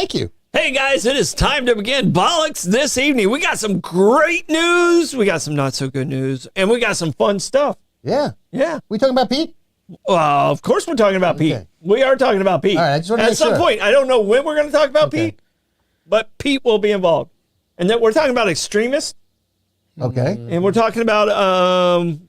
Thank you. Hey guys, it is time to begin Bollocks this evening. We got some great news, we got some not so good news, and we got some fun stuff. Yeah. Yeah. We talking about Pete? Well, of course we're talking about Pete. We are talking about Pete. All right, I just want to At make some sure. point, I don't know when we're going to talk about Pete, but Pete will be involved. And then we're talking about extremists, Okay. and we're talking about,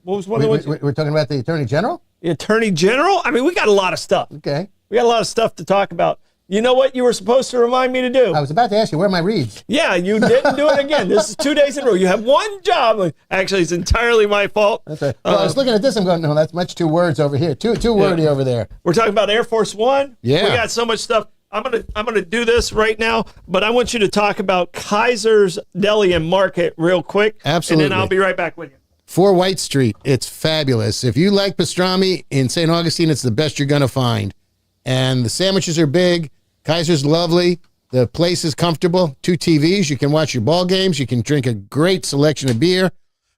what was one of the ones? We're talking about the Attorney General? The Attorney General? I mean, we got a lot of stuff. Okay. We got a lot of stuff to talk about. You know what you were supposed to remind me to do? I was about to ask you, where are my reads? Yeah, you didn't do it again. This is 2 days in a row. You have one job. Actually, it's entirely my fault. That's right. Well, I was looking at this, I'm going, no, that's much too words over here. Too wordy over there. We're talking about Air Force One. Yeah. We got so much stuff. I'm gonna do this right now, but I want you to talk about Kaiser's Deli and Market real quick. Absolutely. And then I'll be right back with you. 4 White Street. It's fabulous. If you like pastrami in St. Augustine, it's the best you're going to find. And the sandwiches are big. Kaiser's lovely. The place is comfortable. 2 TVs. You can watch your ball games. You can drink a great selection of beer.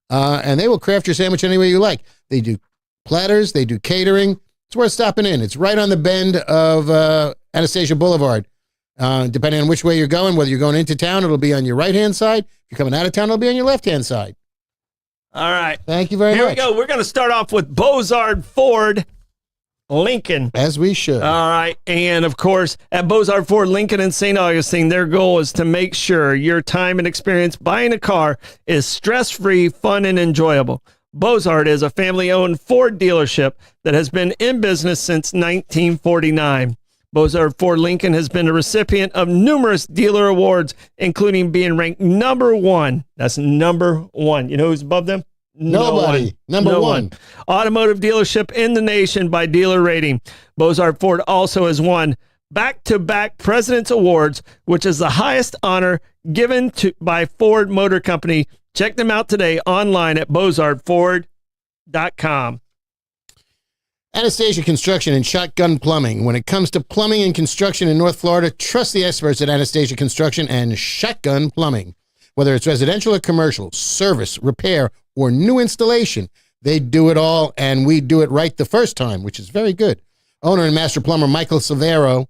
And they will craft your sandwich any way you like. They do platters. They do catering. It's worth stopping in. It's right on the bend of Anastasia Boulevard. Depending on which way you're going, whether you're going into town, it'll be on your right-hand side. If you're coming out of town, it'll be on your left-hand side. All right. Thank you very much. Here we go. We're going to start off with Bozard Ford Lincoln. As we should. All right. And of course, at Bozard Ford Lincoln in St. Augustine, their goal is to make sure your time and experience buying a car is stress-free, fun, and enjoyable. Bozard is a family-owned Ford dealership that has been in business since 1949. Bozard Ford Lincoln has been a recipient of numerous dealer awards, including being ranked number 1. That's number 1. You know who's above them? Nobody. Number one. Automotive dealership in the nation by dealer rating. Bozard Ford also has won back-to-back President's Awards, which is the highest honor given by Ford Motor Company. Check them out today online at bozardford.com. Anastasia Construction and Shotgun Plumbing. When it comes to plumbing and construction in North Florida, trust the experts at Anastasia Construction and Shotgun Plumbing. Whether it's residential or commercial, service, repair, or new installation, they do it all, and we do it right the first time, which is very good. Owner and master plumber Michael Silverio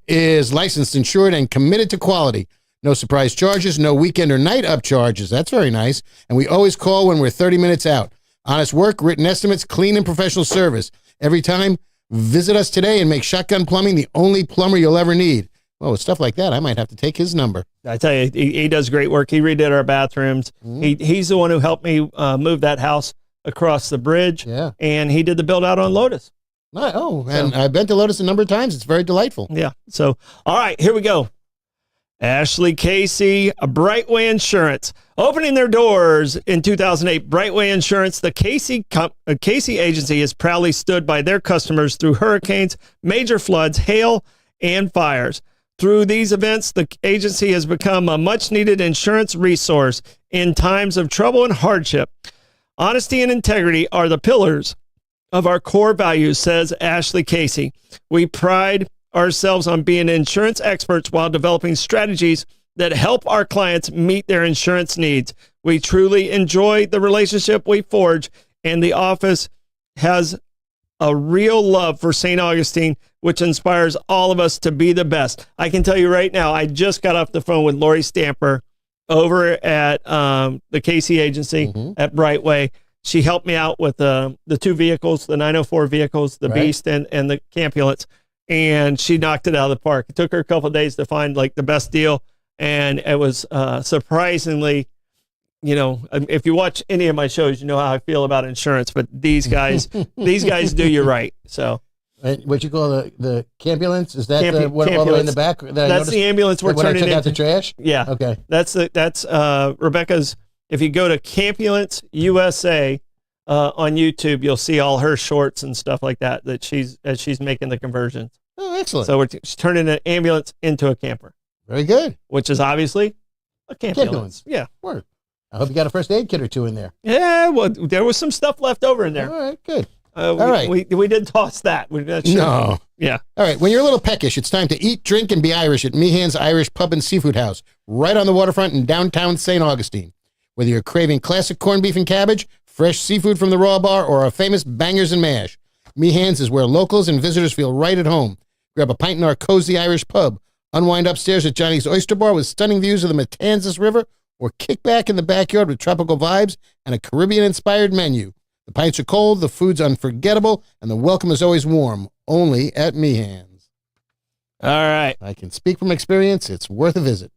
is licensed, insured, and committed to quality. No surprise charges, no weekend or night up charges. That's very nice. And we always call when we're 30 minutes out. Honest work, written estimates, clean and professional service. Every time, visit us today and make Shotgun Plumbing the only plumber you'll ever need. Well, with stuff like that, I might have to take his number. I tell you, he does great work. He redid our bathrooms. He's the one who helped me move that house across the bridge. Yeah. And he did the build out on Lotus. And I've been to Lotus a number of times. It's very delightful. Yeah. So, all right, here we go. Ashley Casey, Brightway Insurance. Opening their doors in 2008, Brightway Insurance, the Casey agency, has proudly stood by their customers through hurricanes, major floods, hail, and fires. Through these events, the agency has become a much-needed insurance resource in times of trouble and hardship. Honesty and integrity are the pillars of our core values, says Ashley Casey. We pride ourselves on being insurance experts while developing strategies that help our clients meet their insurance needs. We truly enjoy the relationship we forge, and the office has a real love for St. Augustine, which inspires all of us to be the best. I can tell you right now, I just got off the phone with Lori Stamper over at the Casey agency at Brightway. She helped me out with the 2 vehicles, the 904 vehicles, the Beast and the Campulets, and she knocked it out of the park. It took her a couple of days to find like the best deal, and it was surprisingly, you know, if you watch any of my shows, you know how I feel about insurance, but these guys do you right. So what you call the Campulence? Is that the one all the way in the back? That's the ambulance we're turning in. When I took out the trash? Yeah. Okay. That's Rebecca's. If you go to Campulence USA on YouTube, you'll see all her shorts and stuff like that as she's making the conversions. Oh, excellent. So we're turning an ambulance into a camper. Very good. Which is obviously a Campulence. Yeah. Word. I hope you got a first aid kit or 2 in there. Yeah, well, there was some stuff left over in there. All right, good. All right. We did toss that. No. Yeah. All right. When you're a little peckish, it's time to eat, drink, and be Irish at Meehan's Irish Pub and Seafood House, right on the waterfront in downtown St. Augustine. Whether you're craving classic corned beef and cabbage, fresh seafood from the Raw Bar, or our famous bangers and mash, Meehan's is where locals and visitors feel right at home. grab a pint in our cozy Irish pub, unwind upstairs at Johnny's Oyster Bar with stunning views of the Matanzas River, or kick back in the backyard with tropical vibes and a Caribbean-inspired menu. The pints are cold, the food's unforgettable, and the welcome is always warm, only at Meehan's. All right. I can speak from experience. It's worth a visit.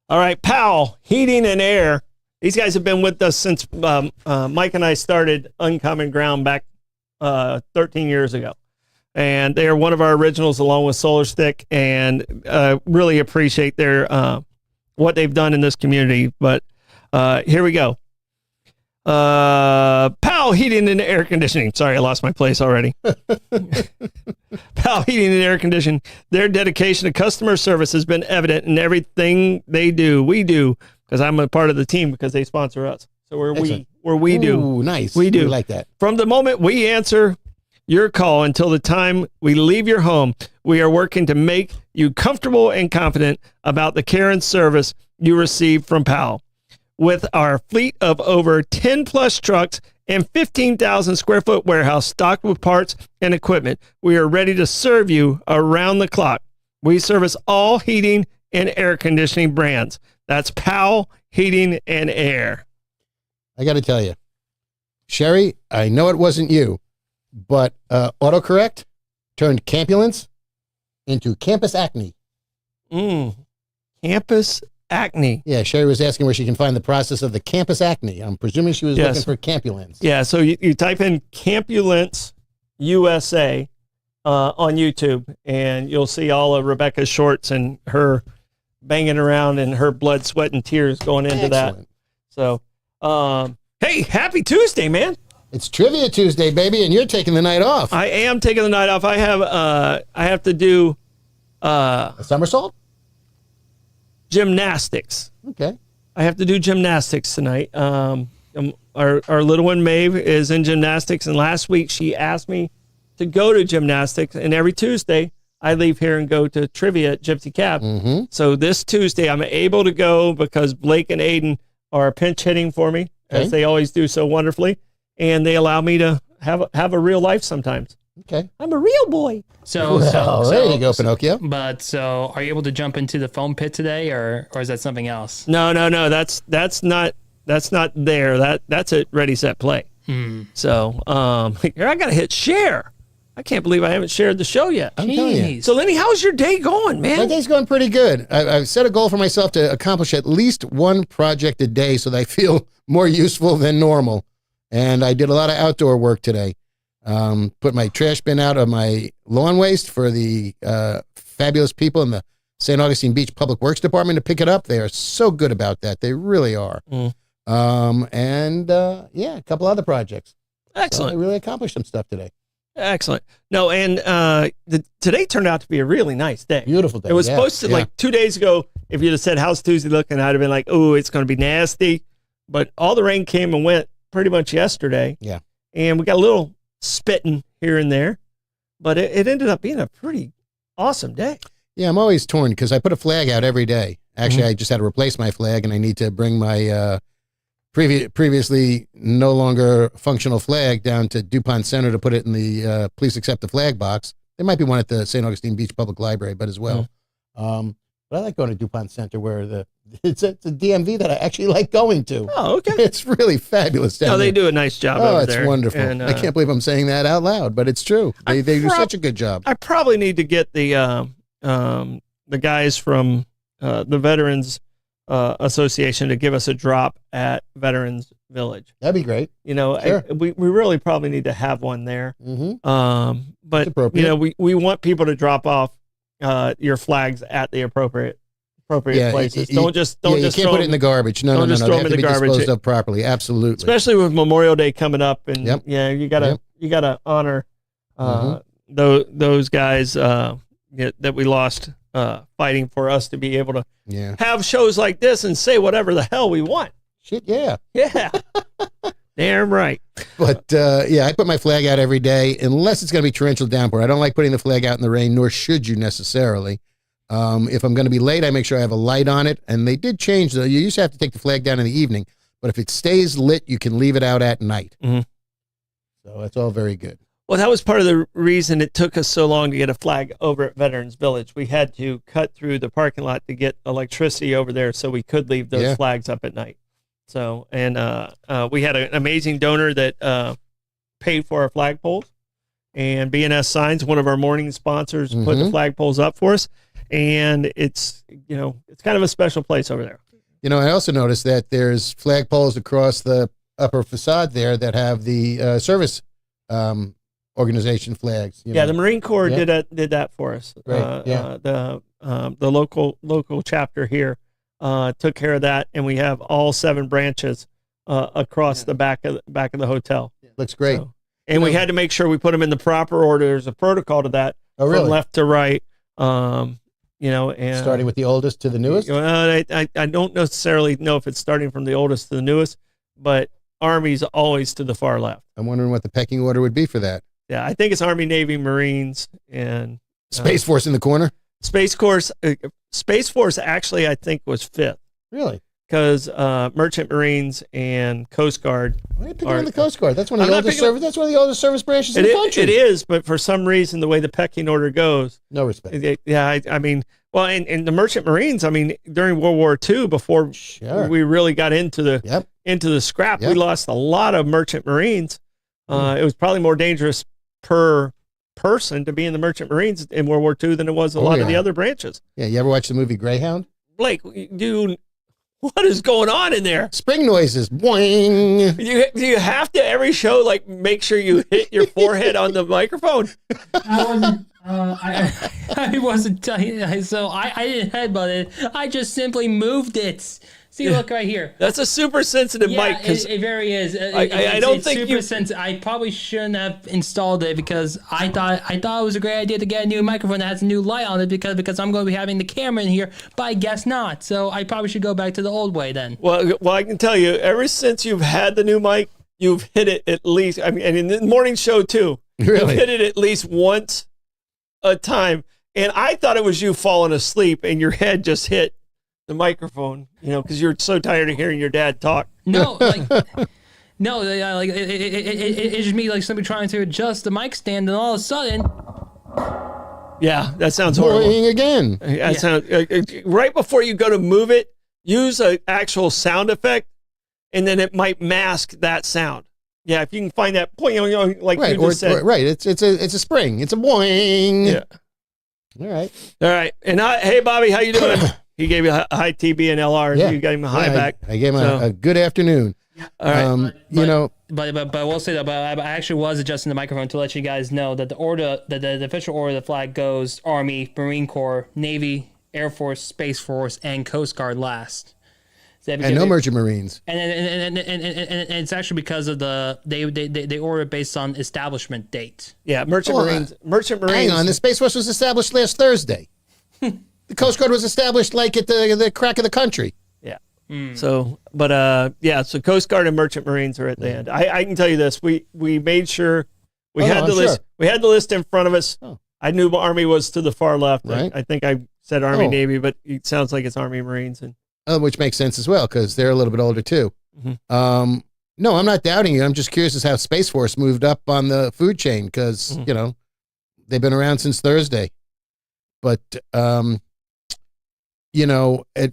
All right, Powell, Heating and Air. These guys have been with us since Mike and I started Uncommon Ground back 13 years ago. And they are one of our originals along with Solar Stick, and really appreciate their what they've done in this community. But here we go. Powell Heating and Air Conditioning. Sorry, I lost my place already. Powell Heating and Air Conditioning. Their dedication to customer service has been evident in everything they do. We do, because I'm a part of the team because they sponsor us. So we do. Ooh, nice. We do. We like that. From the moment we answer your call until the time we leave your home, we are working to make you comfortable and confident about the care and service you receive from Powell. With our fleet of over 10 plus trucks and 15,000 square foot warehouse stocked with parts and equipment, we are ready to serve you around the clock. We service all heating and air conditioning brands. That's Powell Heating and Air. I got to tell you, Sherry, I know it wasn't you, but autocorrect turned campulence into campus acne. Campus acne. Yeah, Sherry was asking where she can find the process of the campus acne. I'm presuming she was looking for campulence. Yeah, so you type in Campulence USA on YouTube, and you'll see all of Rebecca's shorts and her banging around and her blood, sweat, and tears going into Excellent. that. So, hey, happy Tuesday, man. It's Trivia Tuesday, baby, and you're taking the night off. I am taking the night off. I have to do A somersault? gymnastics. Okay. I have to do gymnastics tonight. Our little one, Maeve, is in gymnastics, and last week she asked me to go to gymnastics, and every Tuesday I leave here and go to trivia at Gypsy Cab. Mm-hmm. So this Tuesday I'm able to go because Blake and Aiden are pinch hitting for me, as they always do so wonderfully, and they allow me to have a real life sometimes. Okay. I'm a real boy. So There you go, Pinocchio. But so, are you able to jump into the foam pit today, or is that something else? No. That's not there. That's at Ready Set Play. So here I gotta hit share. I can't believe I haven't shared the show yet. I'm telling you. Jeez. So Lenny, how's your day going, man? My day's going pretty good. I've set a goal for myself to accomplish at least one project a day so that I feel more useful than normal. And I did a lot of outdoor work today. Put my trash bin out of my lawn waste for the fabulous people in the St. Augustine Beach Public Works Department to pick it up. They are so good about that. They really are. A couple other projects. Excellent. So I really accomplished some stuff today. Excellent. No, and today turned out to be a really nice day. Beautiful day. It was supposed to, like 2 days ago, if you'd have said, how's Tuesday looking, I'd have been like, oh, it's going to be nasty. But all the rain came and went pretty much yesterday. Yeah. And we got a little spitting here and there. But it ended up being a pretty awesome day. Yeah, I'm always torn because I put a flag out every day. Actually, I just had to replace my flag, and I need to bring my previously no longer functional flag down to DuPont Center to put it in the please accept the flag box. There might be one at the St. Augustine Beach Public Library, but as well. But I like going to DuPont Center where it's a DMV that I actually like going to. Oh, okay. It's really fabulous down No, they there. do a nice job Oh, over it's there. wonderful. And, I can't believe I'm saying that out loud, but it's true. They do such a good job. I probably need to get the guys from the Veterans Association to give us a drop at Veterans Village. That'd be great. You know, Sure. we really probably need to have one there. Mm-hmm. But It's appropriate. you know, we want people to drop off your flags at the appropriate places. Don't just you can't throw put it in the garbage. No, don't just They throw have them to in be the garbage. disposed of properly. Absolutely. especially with Memorial Day coming up, and Yep. yeah, you gotta honor Mhm. those guys that we lost fighting for us to be able to Yeah. have shows like this and say whatever the hell we want. Shit, yeah. Yeah. Damn right. But I put my flag out every day unless it's going to be torrential downpour. I don't like putting the flag out in the rain, nor should you necessarily. If I'm going to be late, I make sure I have a light on it. And they did change, though. You used to have to take the flag down in the evening, but if it stays lit, you can leave it out at night. Mhm. So that's all very good. Well, that was part of the reason it took us so long to get a flag over at Veterans Village. We had to cut through the parking lot to get electricity over there so we could leave those flags up at night. So, and we had an amazing donor that paid for our flagpoles, and B&S Signs, one of our morning sponsors, put the flagpoles up for us. And it's kind of a special place over there. I also noticed that there's flagpoles across the upper facade there that have the service organization flags. The Marine Corps did that for us. Right. The local chapter here took care of that, and we have all 7 branches across the back of the hotel. Looks great. So, and we had to make sure we put them in the proper order. There's a protocol to that. Oh, really? From left to right. And starting with the oldest to the newest. I don't necessarily know if it's starting from the oldest to the newest, but Army's always to the far left. I'm wondering what the pecking order would be for that. Yeah, I think it's Army, Navy, Marines, and Space Force in the corner. Space Force actually, I think, was 5th. Really? Because Merchant Marines and Coast Guard. Why are you picking on the Coast Guard? That's one of the oldest service. That's one of the oldest service branches in the country. It is, but for some reason, the way the pecking order goes, no respect. I mean, well, and the Merchant Marines. I mean, during World War II, before we really got into the scrap, we lost a lot of Merchant Marines. It was probably more dangerous per person to be in the Merchant Marines in World War II than it was a lot of the other branches. Yeah, you ever watch the movie Greyhound? Blake, dude. What is going on in there? Spring noises. Boing. Do you have to every show make sure you hit your forehead on the microphone? I wasn't telling you. So I didn't headbutt it. I just simply moved it. See, look right here. That's a super sensitive mic. It very is. I don't think super sensitive. I probably shouldn't have installed it because I thought it was a great idea to get a new microphone that has a new light on it because I'm going to be having the camera in here, but I guess not. So I probably should go back to the old way then. Well, I can tell you, ever since you've had the new mic, you've hit it at least. I mean, and in the morning show too, really? You've hit it at least once a time. And I thought it was you falling asleep and your head just hit the microphone, because you're so tired of hearing your dad talk. No, it's just me, somebody trying to adjust the mic stand, and all of a sudden, yeah, that sounds horrible. Boing again. That sounds right before you go to move it. Use an actual sound effect, and then it might mask that sound. Yeah, if you can find that point, like you just said. Right, it's a spring. It's a boing. Yeah. All right. And hey, Bobby, how you doing? He gave you a high TB and LR. Yeah. You got him a high back. I gave him a good afternoon. All right. But I will say that. But I actually was adjusting the microphone to let you guys know that the official order of the flag goes Army, Marine Corps, Navy, Air Force, Space Force, and Coast Guard last. And no Merchant Marines. And it's actually because of they order based on establishment date. Yeah, Merchant Marines. Hang on, the Space Force was established last Thursday. The Coast Guard was established at the crack of the country. Yeah. So, but so Coast Guard and Merchant Marines are at the end. I can tell you this: we made sure we had the list. We had the list in front of us. Oh. I knew Army was to the far left. Right. I think I said Army Navy, but it sounds like it's Army Marines and. Which makes sense as well because they're a little bit older too. Mm-hmm. No, I'm not doubting you. I'm just curious as how Space Force moved up on the food chain because they've been around since Thursday. But at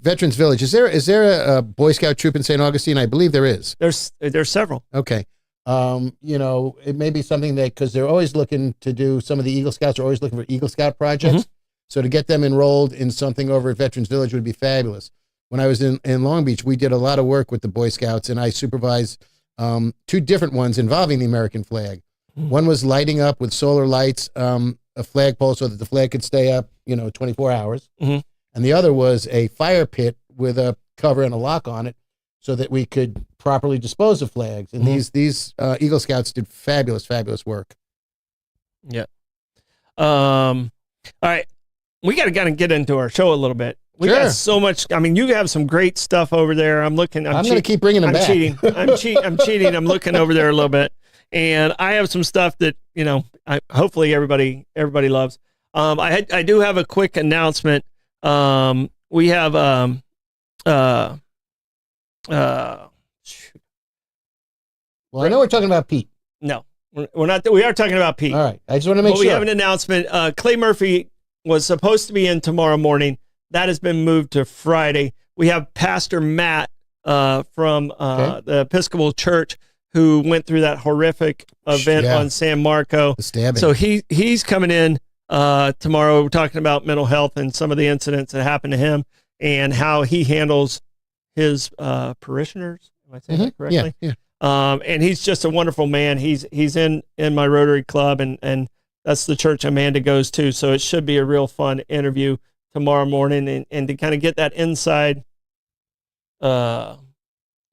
Veterans Village, is there a Boy Scout troop in St. Augustine? I believe there is. There's several. Okay. It may be something that because they're always looking to do. Some of the Eagle Scouts are always looking for Eagle Scout projects. Mm-hmm. So to get them enrolled in something over at Veterans Village would be fabulous. When I was in Long Beach, we did a lot of work with the Boy Scouts, and I supervised 2 different ones involving the American flag. Mm-hmm. One was lighting up with solar lights a flagpole so that the flag could stay up, 24 hours. Mm-hmm. And the other was a fire pit with a cover and a lock on it so that we could properly dispose of flags. And these Eagle Scouts did fabulous, fabulous work. Yeah. All right. We got to get into our show a little bit. We got so much. I mean, you have some great stuff over there. I'm looking. I'm going to keep bringing them back. I'm cheating. I'm looking over there a little bit, and I have some stuff that hopefully everybody loves. I do have a quick announcement. We have Well, I know we're talking about Pete. No, We're not. We are talking about Pete. All right. I just want to make But sure. we have an announcement. Clay Murphy was supposed to be in tomorrow morning. That has been moved to Friday. We have Pastor Matt from the Episcopal Church who went through that horrific event on San Marco. The stabbing. So he's coming in tomorrow. We're talking about mental health and some of the incidents that happened to him and how he handles his parishioners. Am I saying that correctly? Yeah. And he's just a wonderful man. He's in my Rotary Club, and that's the church Amanda goes to. So it should be a real fun interview tomorrow morning, and to kind of get that inside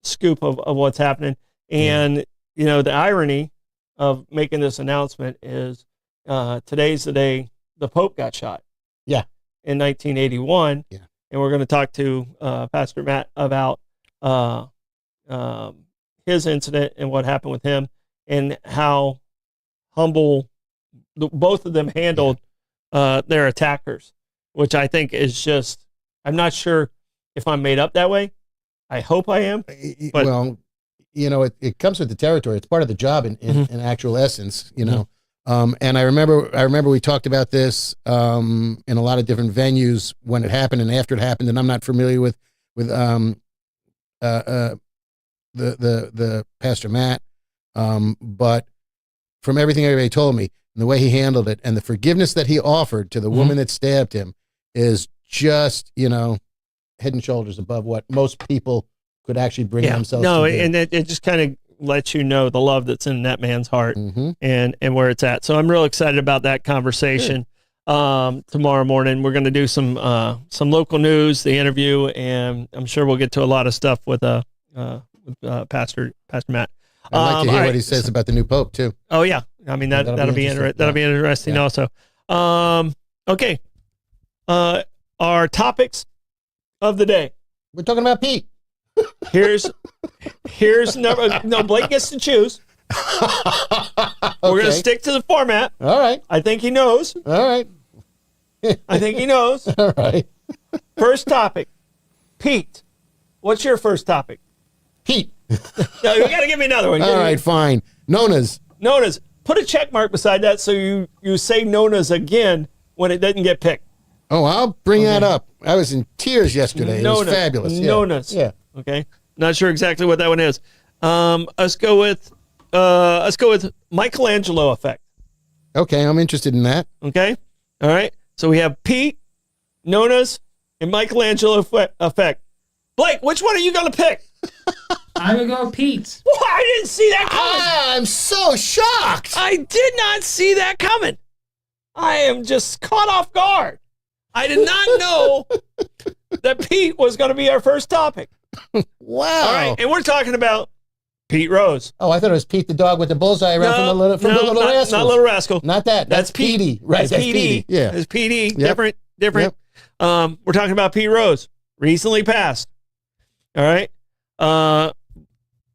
scoop of what's happening. And the irony of making this announcement is today's the day the Pope got shot. Yeah, in 1981. Yeah, and we're going to talk to Pastor Matt about his incident and what happened with him, and how humble both of them handled their attackers, which I think is just, I'm not sure if I'm made up that way. I hope I am. But, well, it comes with the territory. It's part of the job in actual essence, and I remember we talked about this in a lot of different venues when it happened and after it happened, and I'm not familiar with the Pastor Matt, but from everything everybody told me and the way he handled it and the forgiveness that he offered to the woman that stabbed him is just, head and shoulders above what most people could actually bring themselves to do. And it just kind of lets you know the love that's in that man's heart and where it's at. So I'm real excited about that conversation. Tomorrow morning. We're going to do some local news, the interview, and I'm sure we'll get to a lot of stuff with Pastor Matt. I'd like to hear what he says about the new Pope too. Oh yeah, I mean that'll be interesting also. Okay, our topics of the day. We're talking about Pete. Here's no, Blake gets to choose. We're gonna stick to the format. All right. I think he knows. All right. I think he knows. All right. First topic, Pete. What's your first topic? Pete. No, you got to give me another one. All right, fine. Nona's. Put a check mark beside that so you say Nona's again when it doesn't get picked. Oh, I'll bring that up. I was in tears yesterday. It was fabulous. Yeah. Nona's. Yeah. Okay. Not sure exactly what that one is. Let's go with Michelangelo effect. Okay, I'm interested in that. Okay. All right. So we have Pete, Nona's, and Michelangelo effect. Blake, which one are you going to pick? I'm going to go Pete. Well, I didn't see that coming. I'm so shocked. I did not see that coming. I am just caught off guard. I did not know that Pete was going to be our first topic. Wow. All right. And we're talking about Pete Rose. Oh, I thought it was Pete the dog with the bullseye around from the Little Rascals. Not Little Rascal. Not that. That's Petey. Right. That's Petey. Yeah. That's Petey. Yep. Different. We're talking about Pete Rose. Recently passed. All right.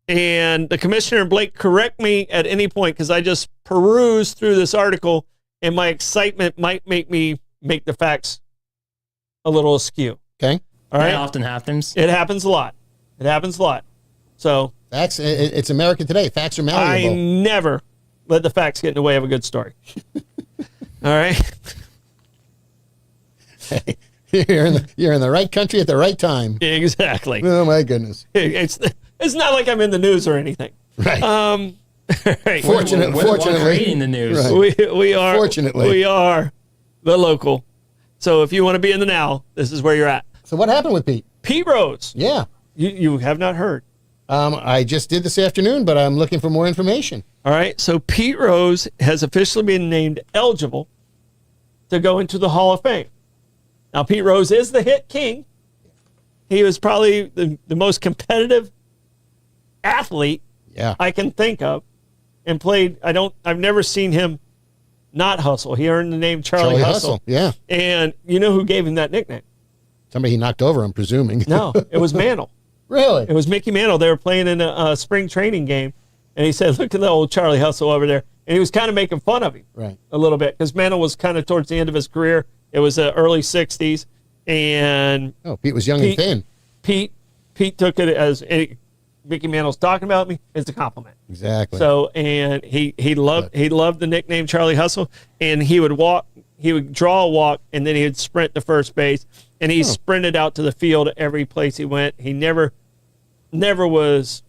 And the commissioner, Blake, correct me at any point because I just perused through this article and my excitement might make me make the facts a little askew. Okay. All right. That often happens. It happens a lot. So Facts. It's America today. Facts are malleable. I never let the facts get in the way of a good story. All right. Hey, you're in the right country at the right time. Exactly. Oh my goodness. It's not like I'm in the news or anything. Right. Right. Fortunately, creating the news. Right. We are. Fortunately. we are the local. So if you want to be in the now, this is where you're at. So what happened with Pete? Pete Rose. Yeah. You have not heard. I just did this afternoon, but I'm looking for more information. All right. So Pete Rose has officially been named eligible to go into the Hall of Fame. Now, Pete Rose is the hit king. He was probably the most competitive athlete I can think of, and played. I've never seen him not hustle. He earned the name Charlie Hustle. Yeah. And you know who gave him that nickname? Somebody he knocked over, I'm presuming. No, it was Mantle. Really? It was Mickey Mantle. They were playing in a spring training game, and he said, "Look at the old Charlie Hustle over there." And he was kind of making fun of him, right, a little bit, because Mantle was kind of towards the end of his career. It was the early '60s, and Pete was young and thin. Pete took it as Vicky Mantle's talking about me, it's a compliment. Exactly. So, and he loved the nickname Charlie Hustle, and he would draw a walk, and then he would sprint to first base, and he sprinted out to the field every place he went. He never was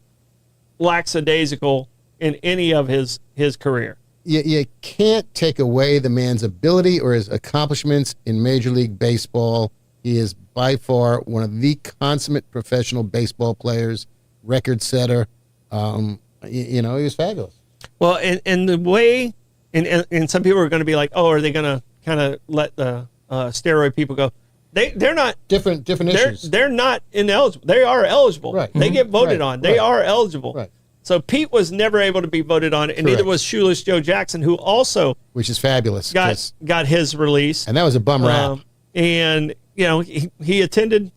lackadaisical in any of his career. You can't take away the man's ability or his accomplishments in Major League Baseball. He is by far one of the consummate professional baseball players, record setter. He was fabulous. Well, and the way, and some people are going to be like, oh, are they going to kind of let the steroid people go? They're not Different issues. They're not ineligible. They are eligible. Right. They get voted on. They are eligible. Right. So Pete was never able to be voted on, and neither was Shoeless Joe Jackson, who also which is fabulous. Got his release. And that was a bum rap. And he attended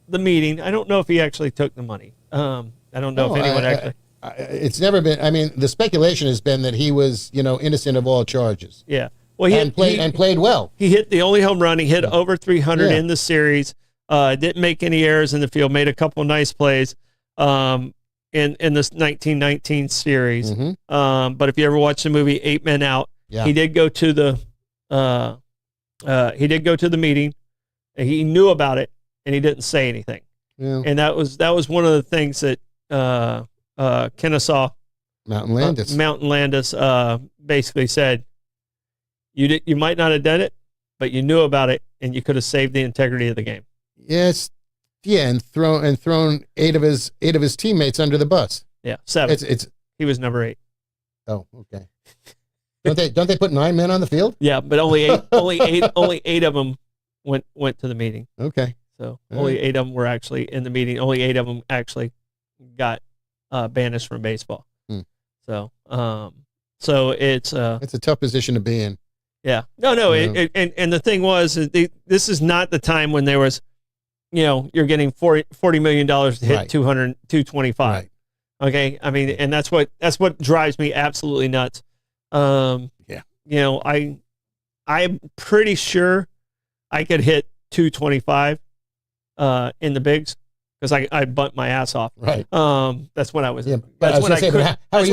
the meeting. I don't know if he actually took the money. I don't know if anyone actually. It's never been. I mean, the speculation has been that he was, innocent of all charges. Yeah. Well, he played well. He hit the only home run. He hit over 300 in the series. Didn't make any errors in the field. Made a couple nice plays. In this 1919 series. Mm-hmm. But if you ever watch the movie 8 Men Out, he did go to the meeting. He knew about it, and he didn't say anything. Yeah. And that was one of the things that Kennesaw Mountain Landis basically said. You might not have done it, but you knew about it, and you could have saved the integrity of the game. Yes. Yeah, and thrown eight of his teammates under the bus. Yeah, 7. He was number 8. Oh, okay. Don't they put 9 men on the field? Yeah, but only eight of them went to the meeting. Okay. So only 8 of them were actually in the meeting. Only 8 of them actually got banished from baseball. So it's a tough position to be in. Yeah. No. And the thing was, this is not the time when there was, you're getting $40 million to hit 225. Right. Okay. I mean, and that's what drives me absolutely nuts. I'm pretty sure I could hit 225 in the bigs because I bunt my ass off. Right. That's when I was. Yeah, that's when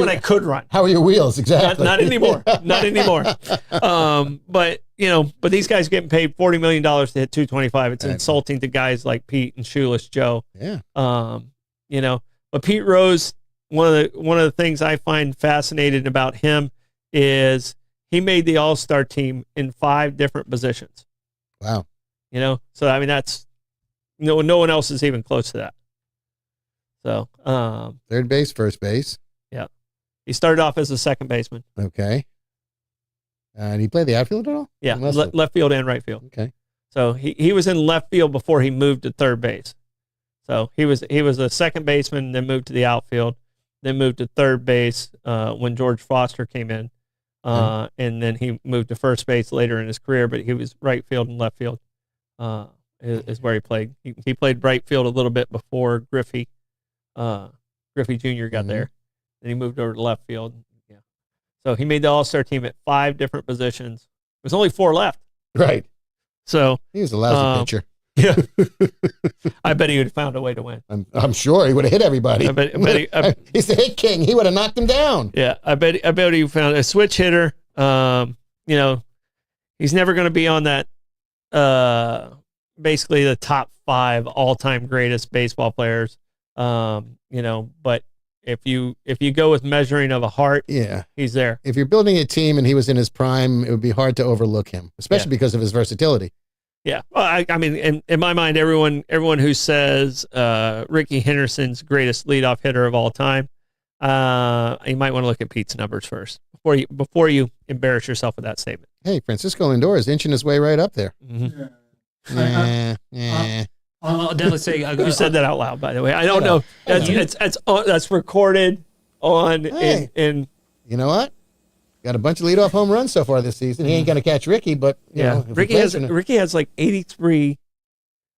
I could run. How are your wheels exactly? Not anymore. Not anymore. But these guys getting paid $40 million to hit 225. It's insulting to guys like Pete and Shoeless Joe. Yeah. But Pete Rose, one of the things I find fascinating about him is he made the All-Star team in 5 different positions. Wow. So I mean that's no one else is even close to that. So third base, first base. Yeah. He started off as a second baseman. Okay. And he played the outfield at all? Yeah, left field and right field. Okay. So he was in left field before he moved to third base. So he was a second baseman, then moved to the outfield, then moved to third base when George Foster came in, and then he moved to first base later in his career. But he was right field and left field is where he played. He played right field a little bit before Griffey Jr. got there. Then he moved over to left field. Yeah. So he made the All-Star team at 5 different positions. There's only 4 left. Right. So he was a lousy pitcher. Yeah. I bet he would have found a way to win. I'm sure he would have hit everybody. I bet he's the hit king. He would have knocked him down. Yeah. I bet he found a switch hitter. He's never going to be on that, basically the top 5 all-time greatest baseball players. But if you go with measuring of a heart, he's there. If you're building a team and he was in his prime, it would be hard to overlook him, especially because of his versatility. Yeah. Well, I mean, in my mind, everyone who says Ricky Henderson's greatest leadoff hitter of all time, you might want to look at Pete's numbers first before you embarrass yourself with that statement. Hey, Francisco Lindor is inching his way right up there. Mm-hmm. I'll definitely say you said that out loud. By the way, I don't know. That's recorded on. Hey. in you know what? Got a bunch of leadoff home runs so far this season. He ain't going to catch Ricky, but Ricky has like 83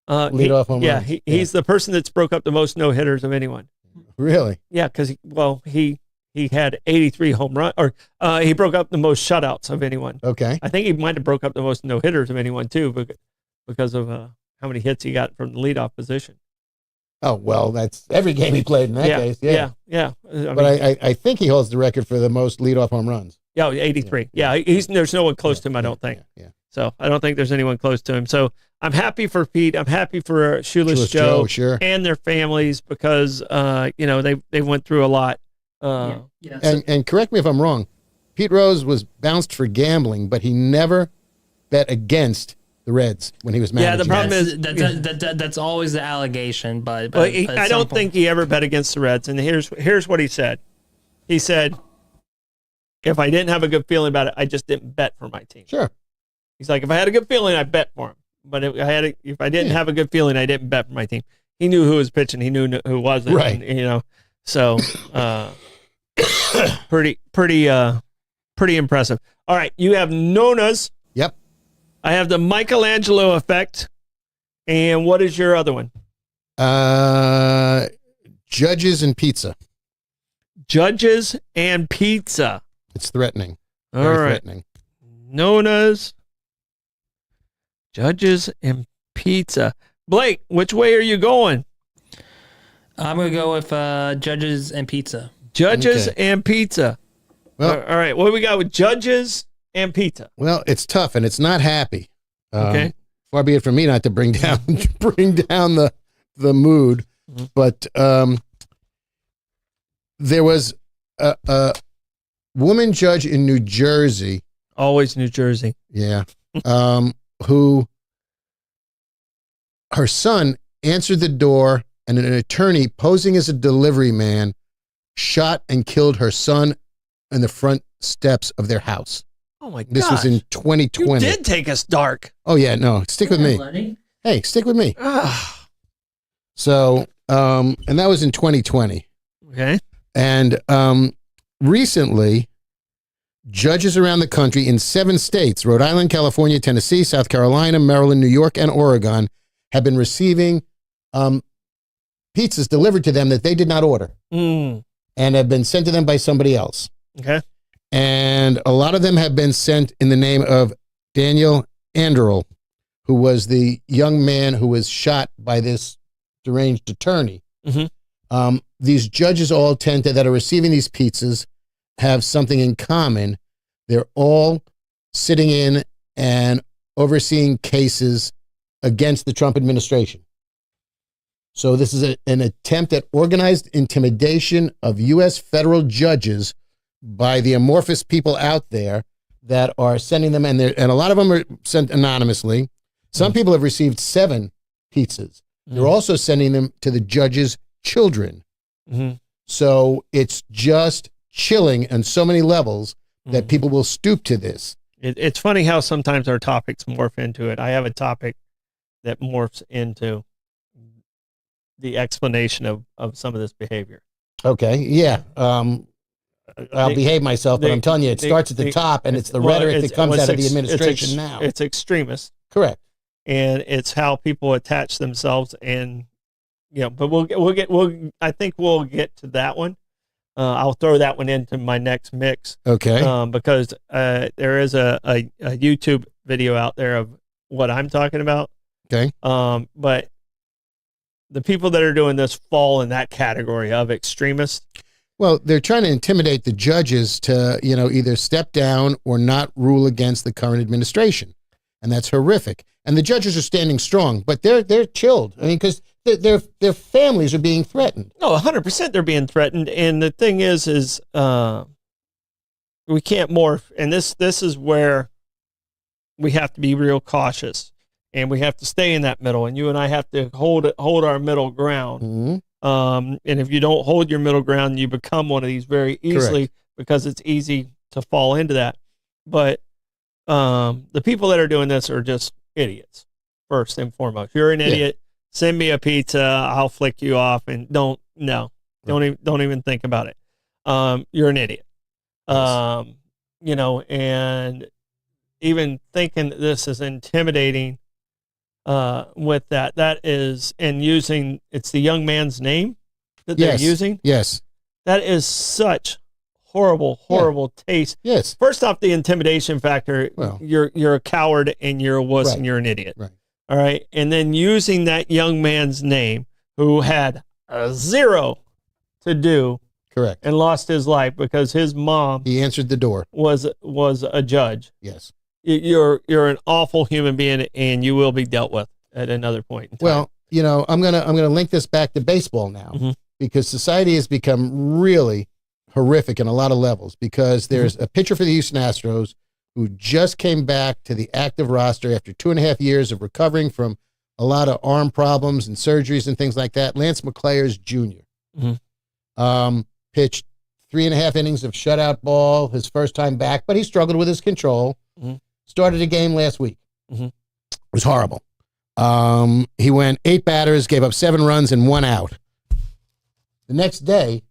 leadoff home runs. He's the person that's broke up the most no hitters of anyone. Really? Yeah, because he had 83 home runs, or he broke up the most shutouts of anyone. Okay. I think he might have broke up the most no hitters of anyone too, because of how many hits he got from the leadoff position. Oh, well, that's every game he played in that case. Yeah. But I think he holds the record for the most leadoff home runs. Yeah, 83. Yeah, there's no one close to him, I don't think. Yeah. So I don't think there's anyone close to him. So I'm happy for Pete. I'm happy for Shoeless Joe sure. and their families because, they went through a lot. And correct me if I'm wrong, Pete Rose was bounced for gambling, but he never bet against the Reds when he was managing. Yeah, the problem is that's always the allegation, but I don't think he ever bet against the Reds. And here's what he said. He said, if I didn't have a good feeling about it, I just didn't bet for my team. Sure. He's like, if I had a good feeling, I bet for him. But if I didn't have a good feeling, I didn't bet for my team. He knew who was pitching. He knew who wasn't. Right. And, so pretty impressive. All right, you have Nona's. Yep. I have the Michelangelo effect. And what is your other one? Judges and pizza. Judges and pizza. It's threatening. All Very right. threatening. Nona's, Judges and pizza. Blake, which way are you going? I'm going to go with Judges and pizza. Judges Okay. and pizza. Well, All right, what do we got with Judges and pizza? Well, it's tough and it's not happy. Okay. Far be it from me not to bring down the mood, Mm-hmm. but there was a woman judge in New Jersey. Always New Jersey. Yeah. Who her son answered the door and an attorney posing as a delivery man shot and killed her son in the front steps of their house. Oh my god. This was in 2020. You did take us dark. Oh yeah, no, stick with me. Hey, stick with me. Ah, So, and that was in 2020. okay. And recently, judges around the country in 7 states, Rhode Island, California, Tennessee, South Carolina, Maryland, New York, and Oregon, have been receiving pizzas delivered to them that they did not order Mm, and have been sent to them by somebody else. okay. And a lot of them have been sent in the name of Daniel Anderl, who was the young man who was shot by this deranged attorney. Mhm. These judges all that are receiving these pizzas have something in common. They're all sitting in and overseeing cases against the Trump administration. So this is an attempt at organized intimidation of U.S. federal judges by the amorphous people out there that are sending them, and a lot of them are sent anonymously. Some people have received 7 pizzas. They're also sending them to the judges' children. Mm-hmm. So it's just chilling on so many levels that people will stoop to this. It's funny how sometimes our topics morph into it. I have a topic that morphs into the explanation of some of this behavior. Okay, yeah. I'll behave myself, but I'm telling you, it starts at the top, and it's the rhetoric that comes out of the administration now. It's extremist. Correct. And it's how people attach themselves, and but I think we'll get to that one. I'll throw that one into my next mix. Okay. Because there is a YouTube video out there of what I'm talking about. Okay. But the people that are doing this fall in that category of extremists. Well, they're trying to intimidate the judges to, either step down or not rule against the current administration. And that's horrific. And the judges are standing strong, but they're chilled. I mean, because their families are being threatened. No, 100% they're being threatened. And the thing is we can't morph. And this is where we have to be real cautious, and we have to stay in that middle. And you and I have to hold our middle ground. Mm-hmm. And if you don't hold your middle ground, you become one of these very easily. Correct. Because it's easy to fall into that. But the people that are doing this are just idiots, first and foremost. You're an idiot. Send me a pizza. I'll flick you off, and don't even think about it. You're an idiot. Yes. And even thinking that this is intimidating with that is, and using, it's the young man's name that they're using. Yes. That is such horrible taste. Yes. First off, the intimidation factor, well, you're a coward and you're a wuss and you're an idiot. Right. All right. And then using that young man's name, who had zero to do Correct. and lost his life because his mom He answered the door. was a judge. Yes. You're an awful human being, and you will be dealt with at another point in time. Well, you know, I'm gonna link this back to baseball now because society has become really horrific in a lot of levels. Because there's a pitcher for the Houston Astros who just came back to the active roster after 2.5 years of recovering from a lot of arm problems and surgeries and things like that. Lance McCullers Jr. Pitched 3.5 innings of shutout ball his first time back, but he struggled with his control. Started a game last week. It was horrible. He went 8 batters, gave up 7 runs and 1 out. The next day,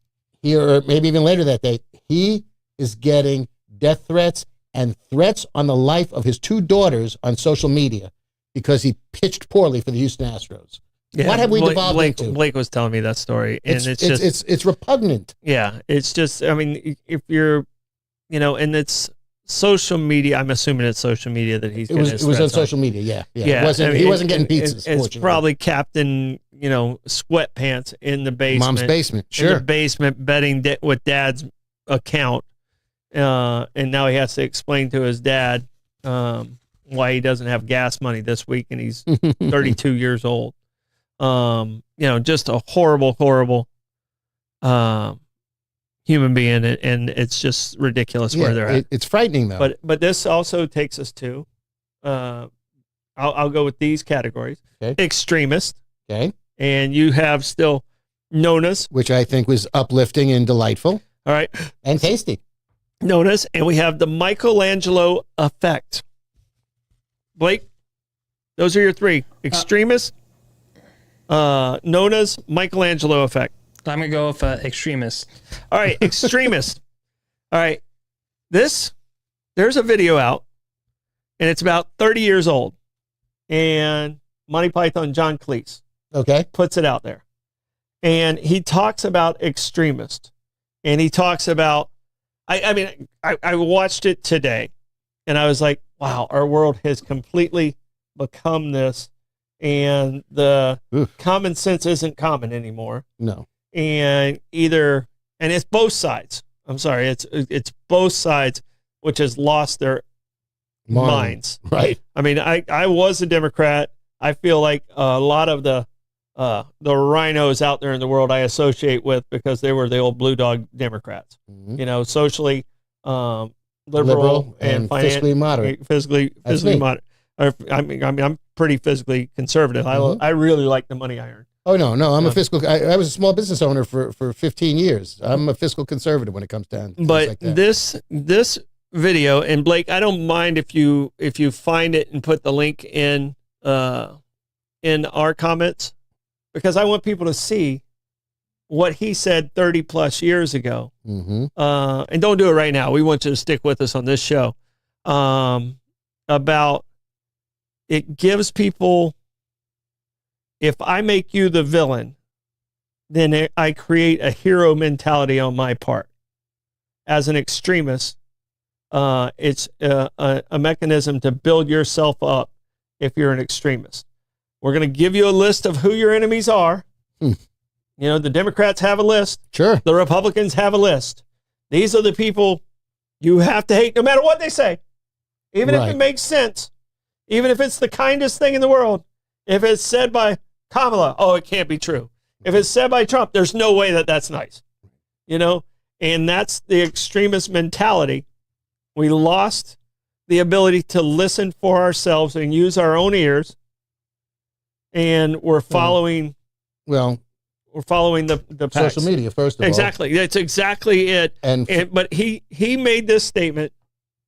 or maybe even later that day, he is getting death threats and threats on the life of his 2 daughters on social media because he pitched poorly for the Houston Astros. Yeah, What have we devolved into? Blake was telling me that story, and it's repugnant. Yeah, it's just, I mean, if you're, you know, and it's social media. I'm assuming it's social media that he's. It was on social media. Yeah. Yeah. He wasn't getting pizzas. It's probably Captain, you know, sweatpants in the basement. Mom's basement. Sure. In the basement, betting with Dad's account, and now he has to explain to his dad why he doesn't have gas money this week, and he's 32 years old. You know, just a horrible human being, and it's just ridiculous where they're at. It's frightening though. But this also takes us to, I'll go with these categories: extremist. Okay. And you have still Nonas, which I think was uplifting and delightful. All right. And tasty. Nonas, and we have the Michelangelo effect. Blake, those are your 3: extremist, Nonas, Michelangelo effect. I'm going to go with extremist. All right, extremist. All right. There's a video out, and it's about 30 years old. And Monty Python, John Cleese, puts it out there. And he talks about extremist. And he talks about, I watched it today, and I was like, wow, our world has completely become this, and the common sense isn't common anymore. No. And it's both sides. I'm sorry, it's both sides, which has lost their minds. Right. I mean, I was a Democrat. I feel like a lot of the rhinos out there in the world I associate with because they were the old blue dog Democrats. You know, socially liberal and fiscally moderate. Physically moderate. I mean, I'm pretty physically conservative. I really like the money I earn. Oh, no. I'm a fiscal. I was a small business owner for 15 years. I'm a fiscal conservative when it comes down to but like that. This video, and Blake, I don't mind if you find it and put the link in our comments, because I want people to see what he said 30 plus years ago. And don't do it right now. We want you to stick with us on this show. About it gives people, if I make you the villain, then I create a hero mentality on my part. As an extremist, it's a mechanism to build yourself up if you're an extremist. We're going to give you a list of who your enemies are. You know, the Democrats have a list. Sure. The Republicans have a list. These are the people you have to hate no matter what they say. Even if it makes sense. Even if it's the kindest thing in the world. If it's said by Kamala, it can't be true. If it's said by Trump, there's no way that that's nice. You know? And that's the extremist mentality. We lost the ability to listen for ourselves and use our own ears. And we're following the packs. Social media, first of all. Exactly. That's exactly it. But he made this statement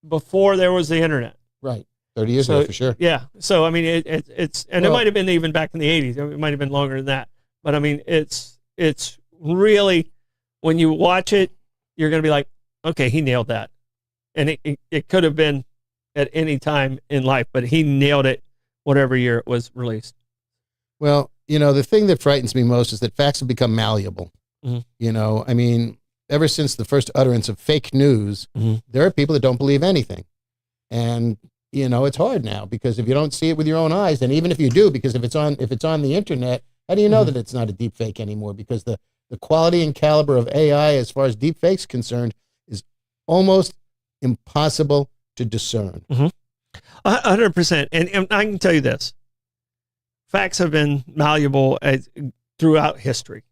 before there was the internet. Right. 30 years ago, for sure. Yeah. So, I mean, it might have been even back in the 80s. It might have been longer than that. But, I mean, it's really, when you watch it, you're going to be like, okay, he nailed that. And it could have been at any time in life, but he nailed it whatever year it was released. Well, you know, the thing that frightens me most is that facts have become malleable. You know, I mean, ever since the first utterance of fake news, there are people that don't believe anything. And, you know, it's hard now because if you don't see it with your own eyes, and even if you do, because if it's on the internet, How do you know that it's not a deep fake anymore? Because the quality and caliber of AI, as far as deep fakes concerned, is almost impossible to discern. 100%. And I can tell you this. Facts have been malleable throughout history.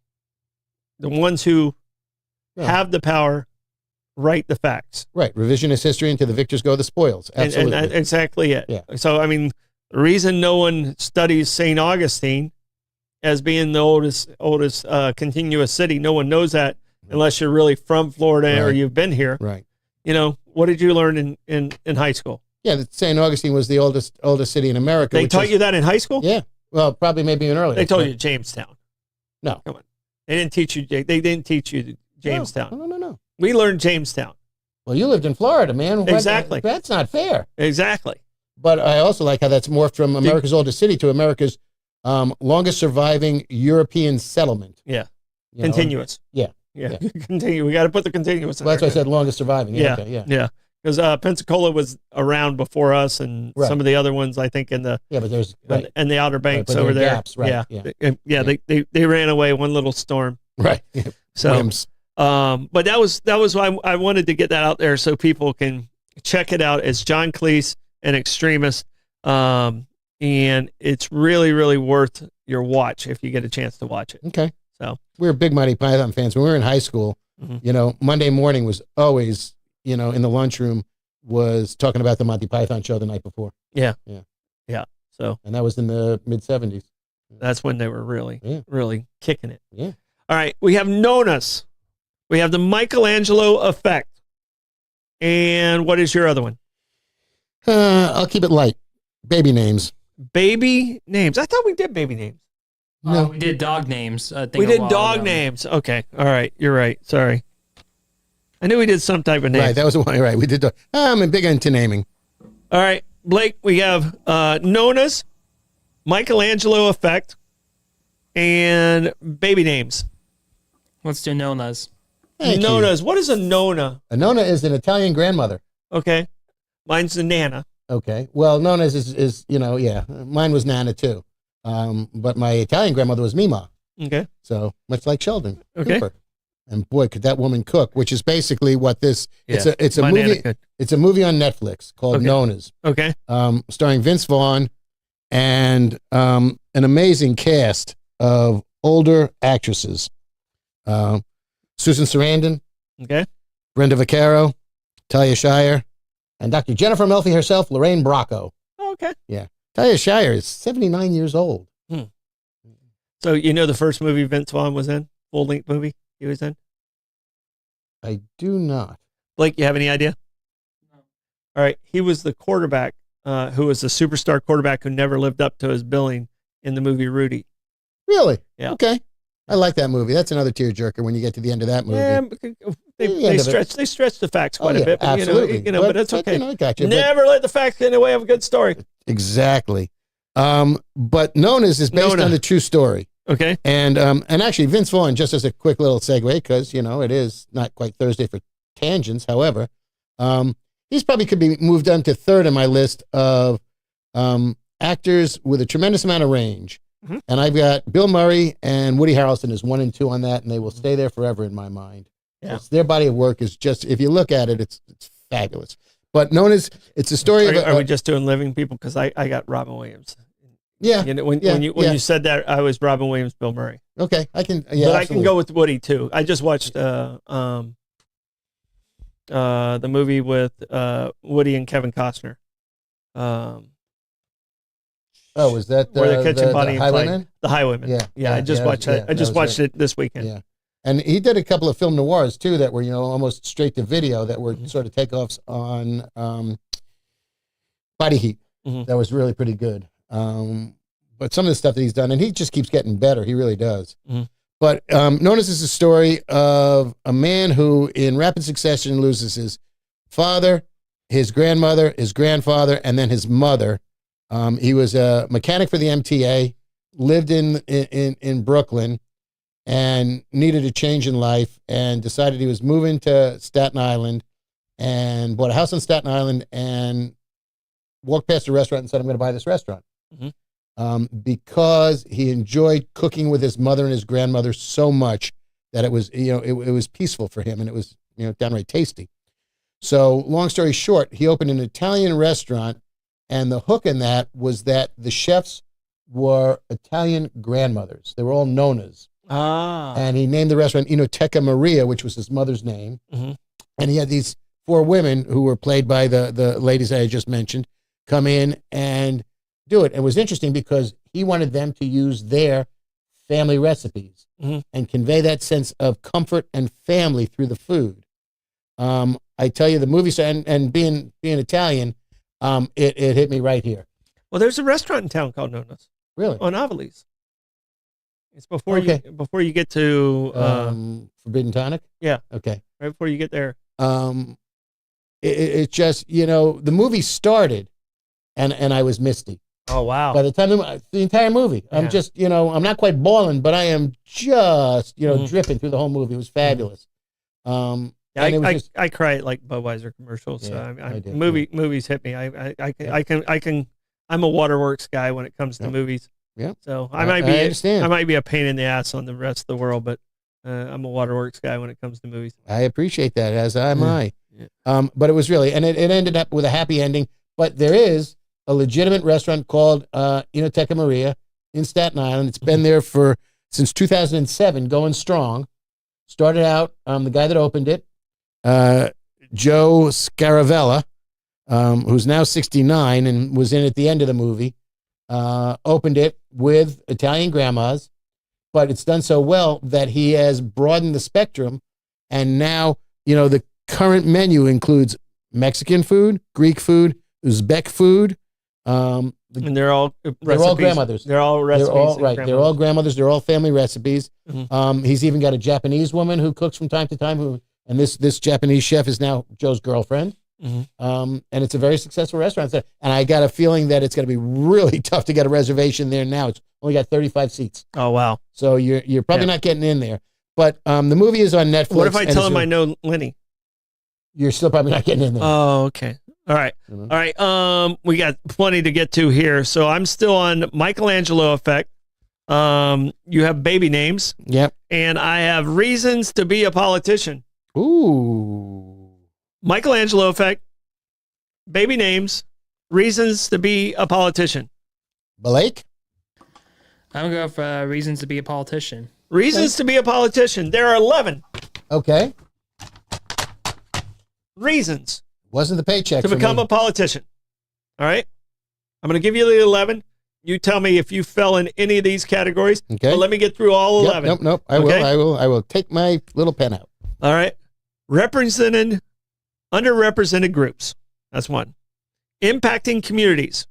The ones who have the power write the facts. Right. Revisionist history, into the victors go the spoils. Absolutely. And exactly it. Yeah. So, I mean, the reason no one studies St. Augustine as being the oldest continuous city, no one knows that unless you're really from Florida or you've been here. Right. You know, what did you learn in high school? Yeah, that St. Augustine was the oldest city in America. They taught you that in high school? Yeah. Well, probably maybe even earlier. They told you Jamestown. No. Come on. They didn't teach you Jamestown. No. We learned Jamestown. Well, you lived in Florida, man. Exactly. That's not fair. Exactly. But I also like how that's morphed from America's oldest city to America's longest surviving European settlement. Yeah. You know? Continuous. Yeah. Yeah. Continue. We got to put the continuous in Well, that's why I there. said longest surviving. Yeah. Okay, yeah. Yeah. Because Pensacola was around before us, and some of the other ones, I think, in the but there's and the Outer Banks but over there. gaps, right? Yeah. They ran away one little storm. Right. So, Whims. but that was why I wanted to get that out there so people can check it out. It's John Cleese, an extremist, and it's really, really worth your watch if you get a chance to watch it. Okay. So we were big Monty Python fans when we were in high school. You know, Monday morning was always, you know, in the lunchroom was talking about the Monty Python show the night before. Yeah. Yeah. So, and that was in the mid 70s. That's when they were really kicking it. Yeah. All right. We have Nonus. We have the Michelangelo effect. And what is your other one? I'll keep it light. Baby names. Baby names. I thought we did baby names. No. We did dog names. I think We a did while dog ago. names. Okay. All right. You're right. Sorry. I knew we did some type of name. Right. That was the one. Right. We did. I'm big into naming. All right. Blake, we have Nonus, Michelangelo effect, and baby names. Let's do Nonas. Thank you. Nonas. What is a Nona? A Nona is an Italian grandmother. Okay. Mine's a Nana. Okay. Well, Nona's is you know, yeah. Mine was Nana too. But my Italian grandmother was Mima. Okay. So much like Sheldon. Okay. Cooper. And boy, could that woman cook, which is basically what this it's a My movie. Nana could. It's a movie on Netflix called Nonas. Okay. Starring Vince Vaughn and an amazing cast of older actresses. Susan Sarandon, Okay. Brenda Vaccaro, Talia Shire, and Dr. Jennifer Melfi herself, Lorraine Bracco. Okay. Talia Shire is 79 years old. So you know the first movie Vince Vaughn was in? Full-length movie he was in? I do not. Blake, you have any idea? No. All right. He was the quarterback who was the superstar quarterback who never lived up to his billing in the movie Rudy. Really? Yeah. Okay. I like that movie. That's another tearjerker when you get to the end of that movie. Yeah, The they stretch the facts quite a bit, but absolutely. but that's okay. You know, I got you. Never let the facts get in the way of a good story. Exactly. But Nona's is based on a true story. Okay. And actually Vince Vaughn, just as a quick little segue, because, you know, it is not quite Thursday for tangents. However, he's probably could be moved on to third on my list of actors with a tremendous amount of range. Mm-hmm. And I've got Bill Murray and Woody Harrelson is 1 and 2 on that, and they will stay there forever in my mind. Yeah. Their body of work is just, if you look at it, it's fabulous. But it's a story Are we just doing living people? Because I got Robin Williams. Yeah. You know, when you said that, I was Robin Williams, Bill Murray. Okay, I can. Yeah, but I absolutely. can go with Woody too. I just watched the movie with Woody and Kevin Costner. Oh, was that where they're catching Bonnie and Clyde? Highwaymen? The Highwaymen. Yeah. I just watched that. I just watched it this weekend. Yeah, and he did a couple of film noirs too that were, you know, almost straight to video, that were sort of takeoffs on Body Heat. That was really pretty good. But some of the stuff that he's done, and he just keeps getting better. He really does. But Nona's is a story of a man who, in rapid succession, loses his father, his grandmother, his grandfather, and then his mother. He was a mechanic for the MTA, lived in Brooklyn, and needed a change in life, and decided he was moving to Staten Island, and bought a house on Staten Island, and walked past a restaurant and said, "I'm going to buy this restaurant." because he enjoyed cooking with his mother and his grandmother so much that it was, it was peaceful for him, and it was, downright tasty. So long story short, he opened an Italian restaurant, and the hook in that was that the chefs were Italian grandmothers. They were all nonas. And he named the restaurant Enoteca Maria, which was his mother's name. Mm-hmm. And he had these 4 women who were played by the ladies I just mentioned come in and do it. It was interesting because he wanted them to use their family recipes and convey that sense of comfort and family through the food. I tell you, the movie and being Italian, it hit me right here. Well, there's a restaurant in town called Nona's. Really? On Aviles. It's before you get to Forbidden Tonic. Yeah. Okay. Right before you get there. It just, the movie started, and I was misty. Oh wow! By the time the entire movie, I'm just, I'm not quite bawling, but I am just, dripping through the whole movie. It was fabulous. I cry at like Budweiser commercials. Yeah, so movies hit me. I'm a waterworks guy when it comes to movies. Yeah. So I understand. I might be a pain in the ass on the rest of the world, but I'm a waterworks guy when it comes to movies. I appreciate that, as am I. Yeah. But it was really, and it ended up with a happy ending. But there is a legitimate restaurant called Enoteca Maria in Staten Island. It's been there since 2007, going strong. Started out, the guy that opened it, Joe Scaravella, who's now 69 and was in at the end of the movie, opened it with Italian grandmas, but it's done so well that he has broadened the spectrum, and now, the current menu includes Mexican food, Greek food, Uzbek food. And they're all grandmothers. They're all recipes. They're all, right. They're all grandmothers. They're all family recipes. Mm-hmm. He's even got a Japanese woman who cooks from time to time, and this Japanese chef is now Joe's girlfriend. Mm-hmm. And it's a very successful restaurant. And I got a feeling that it's going to be really tough to get a reservation there now. It's only got 35 seats. Oh, wow. So you're probably not getting in there. But the movie is on Netflix. What if I tell him I know Lenny? You're still probably not getting in there. Oh, okay. All right. Mm-hmm. All right. We got plenty to get to here. So I'm still on Michelangelo effect. You have baby names. Yep. And I have reasons to be a politician. Ooh. Michelangelo effect, baby names, reasons to be a politician. Blake? I'm going to go for reasons to be a politician. Reasons to be a politician. There are 11 Okay. reasons Wasn't the paycheck to for become me. a politician. All right? I'm going to give you the 11. You tell me if you fell in any of these categories. Okay. But let me get through all 11. Nope. I will take my little pen out. All right. Underrepresented groups. That's one. Impacting communities.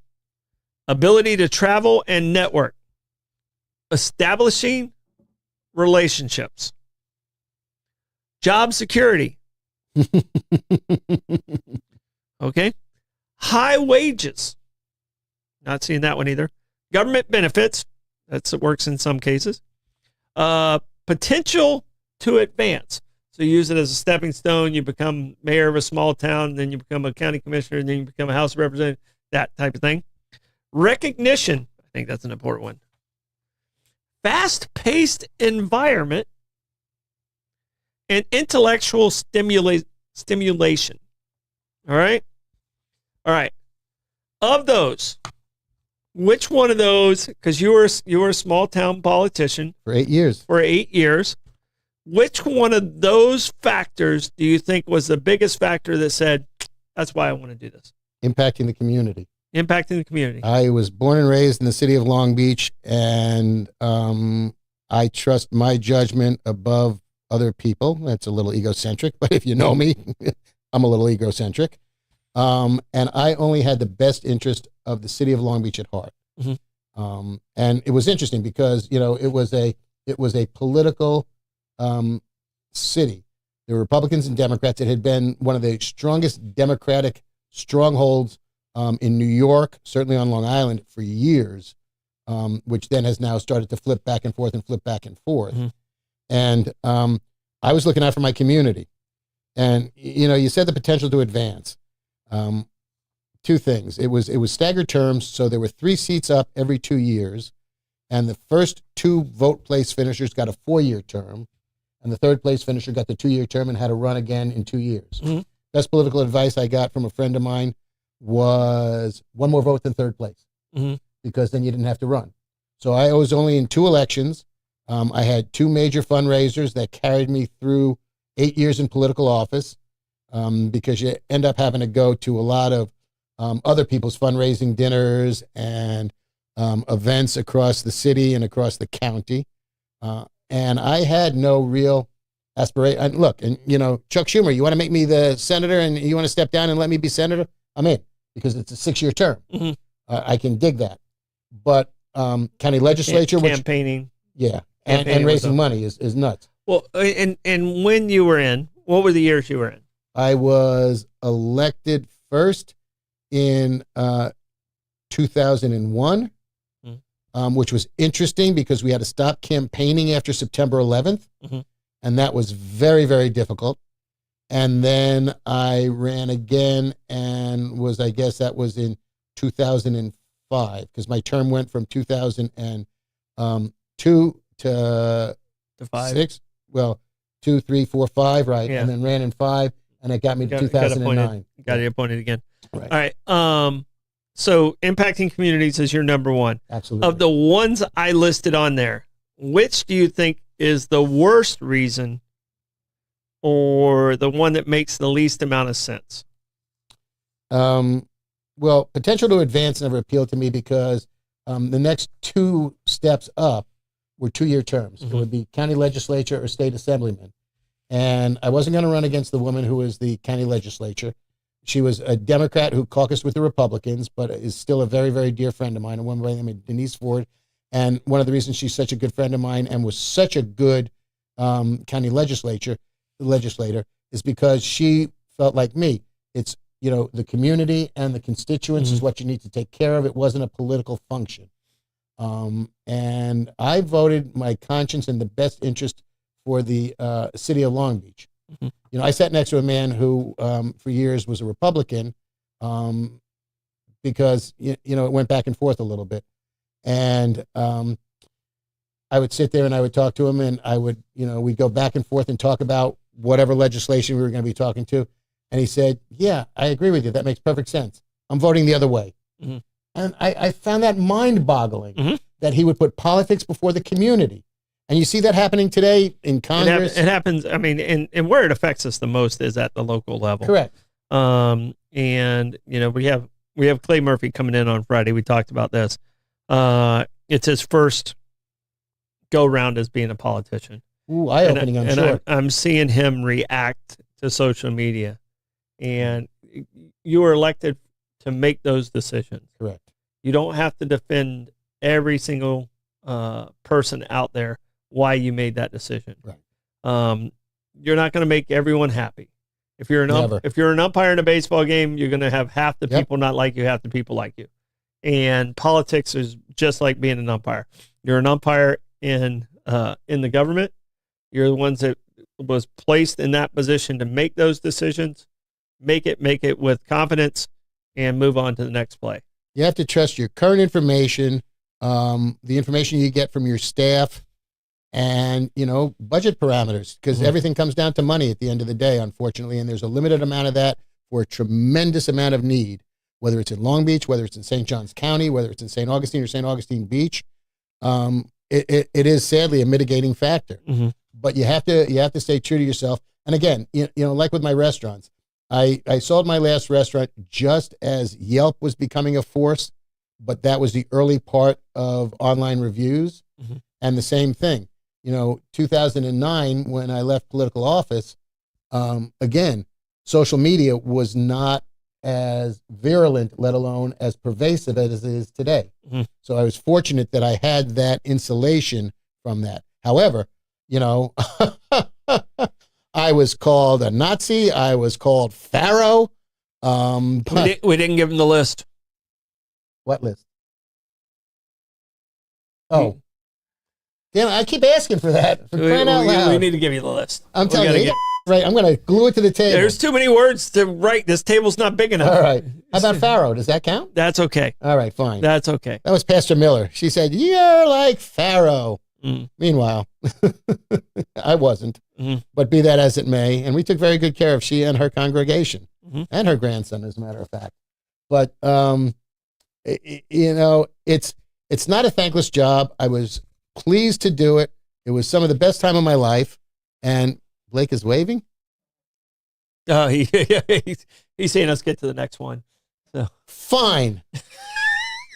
Ability to travel and network. Establishing relationships. Job security. Okay. High wages. Not seeing that one either. Government benefits. It works in some cases. Potential to advance. So you use it as a stepping stone. You become mayor of a small town, then you become a county commissioner, and then you become a House of Representatives, that type of thing. Recognition. I think that's an important one. Fast-paced environment and intellectual stimulation. All right? All right. Of those, which one of those, because you were a small town politician For 8 years. for 8 years, which one of those factors do you think was the biggest factor that said, that's why I want to do this? Impacting the community. Impacting the community. I was born and raised in the city of Long Beach, and I trust my judgment above other people. That's a little egocentric, but if you know me, I'm a little egocentric. And I only had the best interest of the city of Long Beach at heart. Mm-hmm. And it was interesting because, it was a political city. There were Republicans and Democrats. It had been one of the strongest Democratic strongholds in New York, certainly on Long Island, for years, which then has now started to flip back and forth. Mm-hmm. And I was looking out for my community. And, you said the potential to advance. To two things. It was staggered terms, so there were 3 seats up every 2 years, and the first 2 vote place finishers got a 4-year term, and the third place finisher got the 2-year term and had to run again in 2 years. Mhm. Best political advice I got from a friend of mine was one more vote than third place, Mhm. because then you didn't have to run. So I was only in 2 elections. I had 2 major fundraisers that carried me through 8 years in political office, because you end up having to go to a lot of other people's fundraising dinners and events across the city and across the county. And I had no real aspiration. And look, and Chuck Schumer, you want to make me the senator and you want to step down and let me be senator? I'm in, because it's a 6-year term. Mhm. I can dig that. But county legislature, Campaigning. and Campaigning was raising up. money is nuts. Well, and when you were in, what were the years you were in? I was elected first in 2001, which was interesting because we had to stop campaigning after September 11th, Mhm. and that was very, very difficult. And then I ran again and I guess that was in 2005, because my term went from 2002 to The 5. 6. Well, 2, 3, 4, 5, right? Yeah. And then ran in 5, and it got me to Got 2009. Got it appointed again. Right. All right. So impacting communities is your number one. Absolutely. Of the ones I listed on there, which do you think is the worst reason, or the one that makes the least amount of sense? Well, potential to advance never appealed to me, because the next 2 steps up were 2-year terms. It would be county legislature or state assemblyman. And I wasn't going to run against the woman who was the county legislature. She was a Democrat who caucused with the Republicans, but is still a very, very dear friend of mine, a woman by the name of Denise Ford. And one of the reasons she's such a good friend of mine and was such a good county legislator is because she felt like me. It's, the community and the constituents is what you need to take care of. It wasn't a political function. And I voted my conscience in the best interest for the city of Long Beach. I sat next to a man who, for years, was a Republican, because it went back and forth a little bit, and I would sit there and I would talk to him, and I would, we'd go back and forth and talk about whatever legislation we were going to be talking to, and he said, "Yeah, I agree with you. That makes perfect sense. I'm voting the other way." Mm-hmm. And I found that mind-boggling, that he would put politics before the community. And you see that happening today in Congress. It happens. I mean, and where it affects us the most is at the local level. Correct. And we have Clay Murphy coming in on Friday. We talked about this. It's his first go round as being a politician. Ooh, eye-opening, I'm sure. I'm seeing him react to social media, and you were elected to make those decisions. Correct. You don't have to defend every single person out there why you made that decision. Right. You're not going to make everyone happy. If you're an umpire in a baseball game, you're going to have half the people not like you, half the people like you. And politics is just like being an umpire. You're an umpire in the government. You're the ones that was placed in that position to make those decisions. Make it with confidence, and move on to the next play. You have to trust your current information, the information you get from your staff, and, budget parameters, because everything comes down to money at the end of the day, unfortunately, and there's a limited amount of that for a tremendous amount of need, whether it's in Long Beach, whether it's in St. Johns County, whether it's in St. Augustine or St. Augustine Beach. It is sadly a mitigating factor, but you have to stay true to yourself. And again, like with my restaurants, I sold my last restaurant just as Yelp was becoming a force, but that was the early part of online reviews. And the same thing, 2009, when I left political office, again, social media was not as virulent, let alone as pervasive as it is today. So I was fortunate that I had that insulation from that. However, I was called a Nazi. I was called Pharaoh. We didn't give him the list. What list? Oh. Damn, I keep asking for that. For crying out loud. We need to give you the list. I'm telling you, Right, I'm going to glue it to the table. There's too many words to write. This table's not big enough. All right. How about Pharaoh? Does that count? That's okay. All right, fine. That's okay. That was Pastor Miller. She said, "You're like Pharaoh." Meanwhile, I wasn't. But be that as it may, and we took very good care of she and her congregation and her grandson, as a matter of fact. But it's not a thankless job. I was pleased to do it. It was some of the best time of my life. And Blake is waving. Oh, he's saying let's get to the next one. So fine.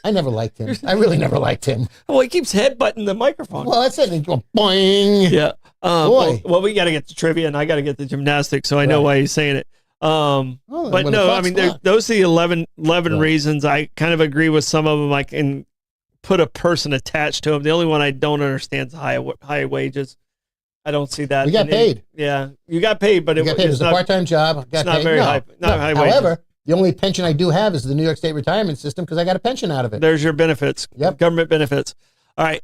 I never liked him. I really never liked him. Well, he keeps headbutting the microphone. Well, that's it. He's going boing. Yeah. Boy. Well, we got to get to trivia, and I got to get to gymnastics, so I know why he's saying it. But no, I mean, those are the 11 reasons. I kind of agree with some of them. I can put a person attached to them. The only one I don't understand is high wages. I don't see that. We got paid. Yeah, you got paid, but it was a part-time job. It's not very high. Not high wages. However, the only pension I do have is the New York State retirement system because I got a pension out of it. There's your benefits. Yep. Government benefits. All right.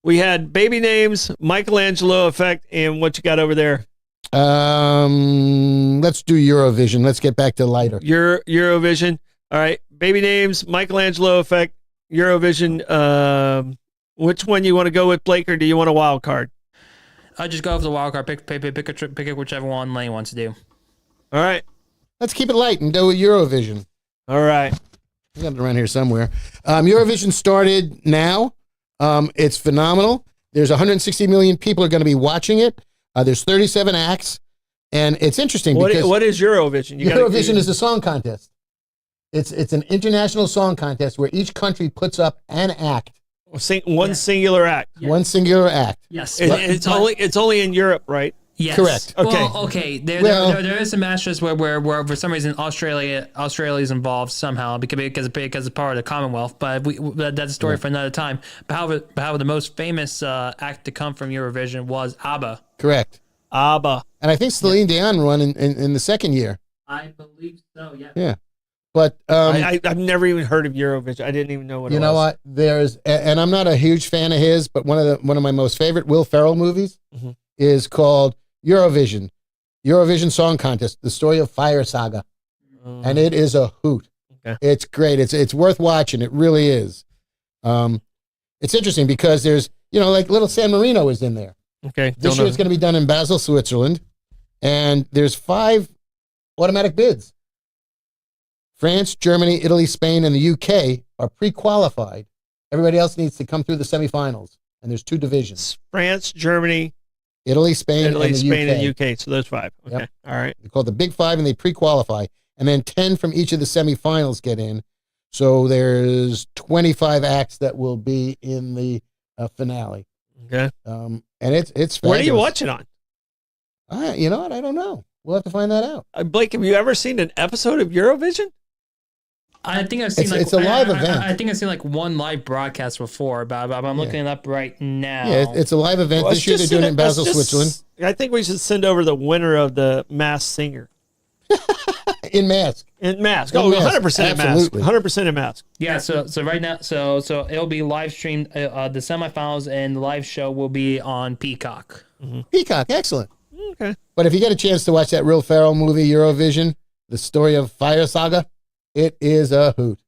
We had baby names, Michelangelo effect, and what you got over there? Let's do Eurovision. Let's get back to lighter. Eurovision. All right. Baby names, Michelangelo effect, Eurovision. Which one you want to go with, Blake, or do you want a wild card? I'll just go for the wild card. Pick whichever one Lane wants to do. All right. Let's keep it light and do Eurovision. All right. I got it around here somewhere. Eurovision started now. It's phenomenal. There's 160 million people are going to be watching it. There's 37 acts, and it's interesting because what is Eurovision? Eurovision is a song contest. It's an international song contest where each country puts up an act. One singular act. Yes. One singular act. Yes. It's only in Europe, right? Yes. Correct. Okay. Well, okay. There is some matches where for some reason Australia is involved somehow because it's part of the Commonwealth. But that's a story for another time. But however, the most famous act to come from Eurovision was ABBA. Correct. ABBA. And I think Celine Dion won in the second year. I believe so. Yeah. Yeah. But I've never even heard of Eurovision. I didn't even know what it was. You know what? And I'm not a huge fan of his, but one of my most favorite Will Ferrell movies is called Eurovision Song Contest: The Story of Fire Saga, and it is a hoot. Okay. It's great. It's worth watching. It really is. It's interesting because there's like Little San Marino is in there. Okay. This year it's going to be done in Basel, Switzerland, and there's 5 automatic bids. France, Germany, Italy, Spain, and the UK are pre-qualified. Everybody else needs to come through the semifinals, and there's 2 divisions. France, Germany, Italy, Spain, and the UK. So those 5. Okay. Yep. All right. They're called the Big 5, and they pre-qualify. And then 10 from each of the semifinals get in. So there's 25 acts that will be in the finale. Okay. And it's fabulous. Where do you watch it on? You know what? I don't know. We'll have to find that out. Blake, have you ever seen an episode of Eurovision? I think I've seen it's a live event. I think I've seen like one live broadcast before, but I'm looking it up right now. Yeah, it's a live event. This year they're doing it in Basel, Switzerland. I think we should send over the winner of the Masked Singer. In mask. In mask. 100% in mask. 100% in mask. Yeah, so right now, so it'll be live streamed. The semifinals and the live show will be on Peacock. Peacock, excellent. Okay. But if you get a chance to watch that Will Ferrell movie, Eurovision, The Story of Fire Saga, it is a hoot.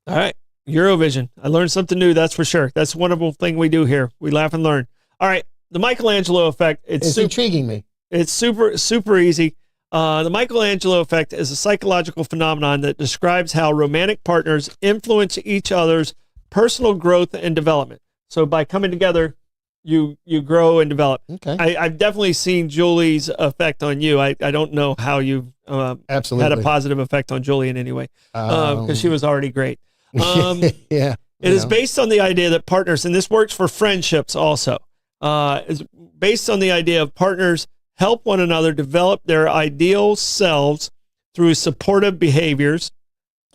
All right. Eurovision. I learned something new, that's for sure. That's a wonderful thing we do here. We laugh and learn. All right. The Michelangelo effect. It's intriguing me. It's super easy. The Michelangelo effect is a psychological phenomenon that describes how romantic partners influence each other's personal growth and development. So by coming together, you grow and develop. Okay. I've definitely seen Julie's effect on you. I don't know how you absolutely had a positive effect on Julie in any way because she was already great. Yeah. It is based on the idea that partners, and this works for friendships also, is based on the idea of partners help one another develop their ideal selves through supportive behaviors,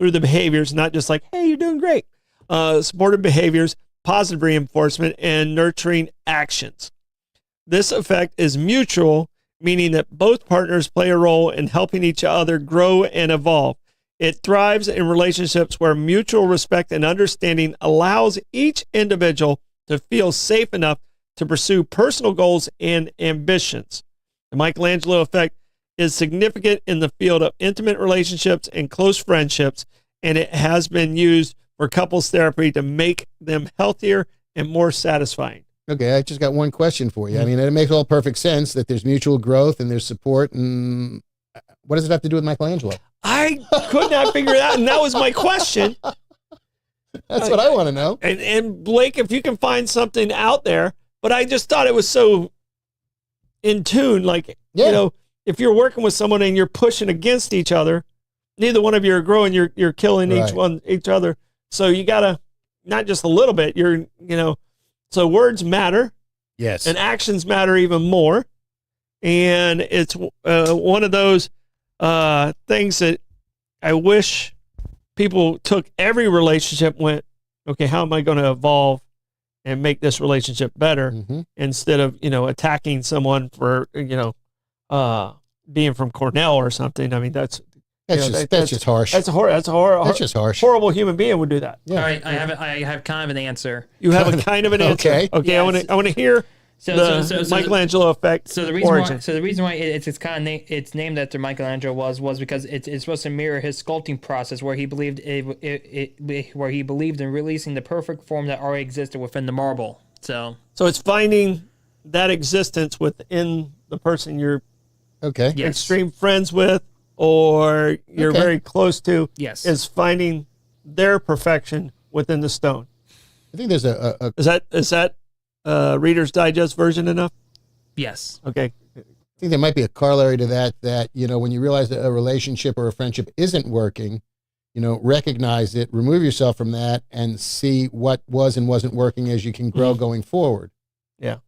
not just like, hey, you're doing great. Supportive behaviors, positive reinforcement, and nurturing actions. This effect is mutual, meaning that both partners play a role in helping each other grow and evolve. It thrives in relationships where mutual respect and understanding allows each individual to feel safe enough to pursue personal goals and ambitions. The Michelangelo effect is significant in the field of intimate relationships and close friendships, and it has been used for couples therapy to make them healthier and more satisfying. Okay, I just got one question for you. I mean, it makes all perfect sense that there's mutual growth and there's support. And what does it have to do with Michelangelo? I could not figure it out, and that was my question. That's what I want to know. And Blake, if you can find something out there, but I just thought it was so in tune. Like, you know, if you're working with someone and you're pushing against each other, neither one of you are growing. You're killing each other. So you gotta not just a little bit. So words matter. Yes. And actions matter even more. And it's one of those things that I wish people took every relationship, went, okay, how am I going to evolve and make this relationship better, instead of, attacking someone for, being from Cornell or something. I mean, that's just harsh. That's just harsh. Horrible human being would do that. Yeah. All right, I have kind of an answer. You have a kind of an answer. Okay. Yes. I want to hear the Michelangelo effect. So the reason why it's named after Michelangelo was because it's supposed to mirror his sculpting process, where he believed in releasing the perfect form that already existed within the marble. So it's finding that existence within the person you're extreme friends with, or you're very close to. Yes, is finding their perfection within the stone. I think there's is that Reader's Digest version enough? Yes. Okay. I think there might be a corollary to that, when you realize that a relationship or a friendship isn't working, recognize it, remove yourself from that, and see what was and wasn't working as you can grow going forward. Yeah.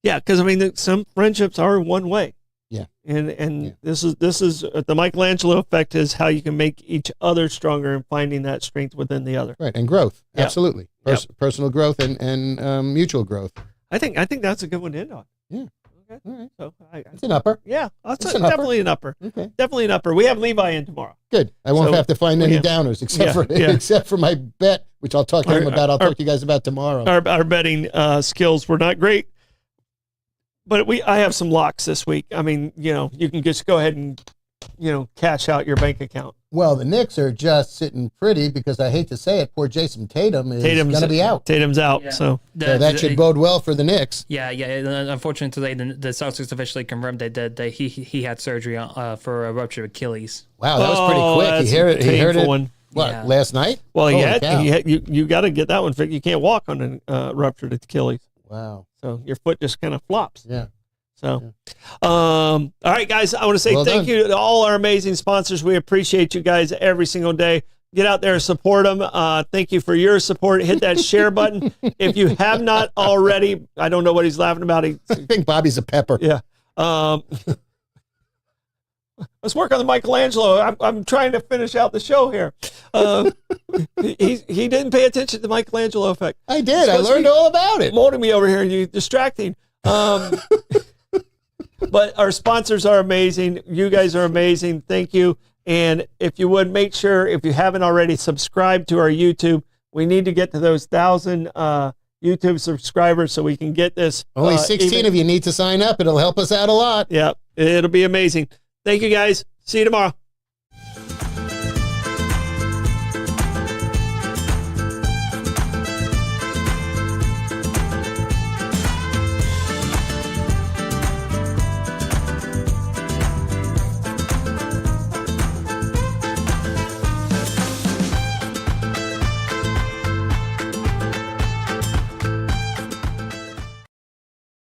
Yeah, because, some friendships are one way. Yeah. And this is the Michelangelo effect is how you can make each other stronger and finding that strength within the other. Right. And growth. Yeah. Absolutely. Personal growth and mutual growth. I think that's a good one to end on. Yeah. Okay. All right. So it's an upper. Yeah. Definitely an upper. Okay. Definitely an upper. We have Levi in tomorrow. Good. I won't have to find any downers except for my bet, which I'll talk to him about. I'll talk to you guys about tomorrow. Our betting skills were not great. But I have some locks this week. You can just go ahead and, cash out your bank account. Well, the Knicks are just sitting pretty because I hate to say it, poor Jason Tatum's going to be out. Tatum's out, yeah. so that should bode well for the Knicks. Yeah. Unfortunately, today the Celtics officially confirmed that he had surgery for a ruptured Achilles. Wow, that was pretty quick. He heard it. One. What, last night? Well, you got to get that one fixed. You can't walk on a ruptured Achilles. Wow. So your foot just kind of flops. Yeah. So, all right, guys, I want to say thank you to all our amazing sponsors. We appreciate you guys every single day. Get out there and support them. Thank you for your support. Hit that share button. If you have not already, I don't know what he's laughing about. I think Bobby's a pepper. Yeah. Let's work on the Michelangelo. I'm trying to finish out the show here. He didn't pay attention to the Michelangelo effect. I did. I learned all about it. Molding me over here. You distracting. But our sponsors are amazing. You guys are amazing. Thank you. And if you would, make sure, if you haven't already, subscribe to our YouTube. We need to get to those 1,000 YouTube subscribers so we can get this. Only 16 of you need to sign up. It'll help us out a lot. Yeah, it'll be amazing. Thank you, guys. See you tomorrow.